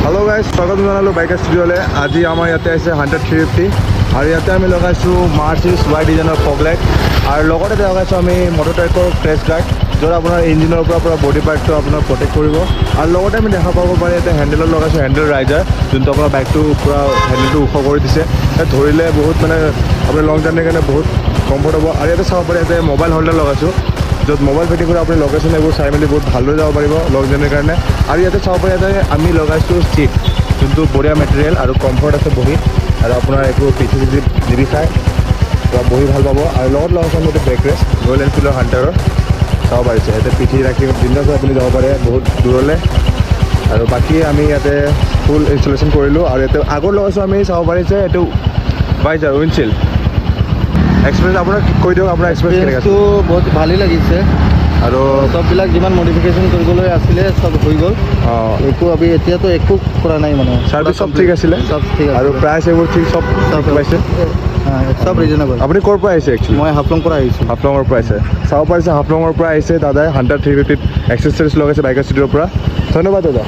hello guys स्वागत जनालो बाइकार स्टूडियोले आज आमार इते आइसे हान्टर 350 और इते आमी लगाइছো मार्सिस वाई डिजाइनर फगलाइट और लगते लगाइছো आमी मोटरसाइकर क्रेश गार्ड जो अपना इंजिनर पूरा बडी पार्ट अपना प्रोटेक्ट करिब और लगते आमी देखा पाबो पारे इते हैंडल लगाइছো हैंडल राइजर जो अपना बाइक पूरा हैंडल उख कर दिसे धरिले बहुत माने अपना लंग जार्नी कारण बहुत कम्फर्टेबल और इते चाब पारे इते मोबाइल होल्डर लगाइছো जो मोबाइल फिटिंग कर अपनी लोकेशन एबो चाई मेली बहुत भालदरे যাব পাৰিব लंग जार्नी कारण और इते चाब पारे इते आमी लगाइছো सीट जो बढ़िया मेटेरियल और कम्फर्ट आछे बही और अपना एक पिठी चिठी निबिखाय बही ভাল पाब और लगत लगाइছো आमी बैक रेस्ट रॉयल एनफिल्डर हान्टार चाब पारिছে इते पिठी राखि बिंदास अपनी যাব पारे बहुत दूरले और बाकी आमी इते फुल इन्स्टलेशन करिलो और इते आगर लगाइছো आमी चाब पारिছে एटु वाइजार उइन्डशील्ड एक्सपीरियंस अपना কৈ দিও अपना एक्सपीरियंस तो बहुत भालेই লাগিছে और सबবিলাক যিমান মডিফিকেশ্যন কৰিবলৈ আছিলে সব হৈ গ'ল একো আমি এতিয়াতো একো কৰা নাই মানে সার্ভিস सब ठीक आছিলে সব ঠিক আছে और प्राइस एबो ठीक सब पाइছে সব ৰিজনেবল আপুনি ক'ৰ পৰা আহিছে एक्चुअली মই হাফলং পৰা আহিছোঁ হাফলঙৰ পৰা আহিছে চাব পাৰিছে হাফলঙৰ পৰা আহিছে দাদাই হান্টাৰ 350 এক্সেসৰিজ লগাইছে বাইকাৰ ষ্টুডিঅ'ৰ পৰা ধন্যবাদ দাদা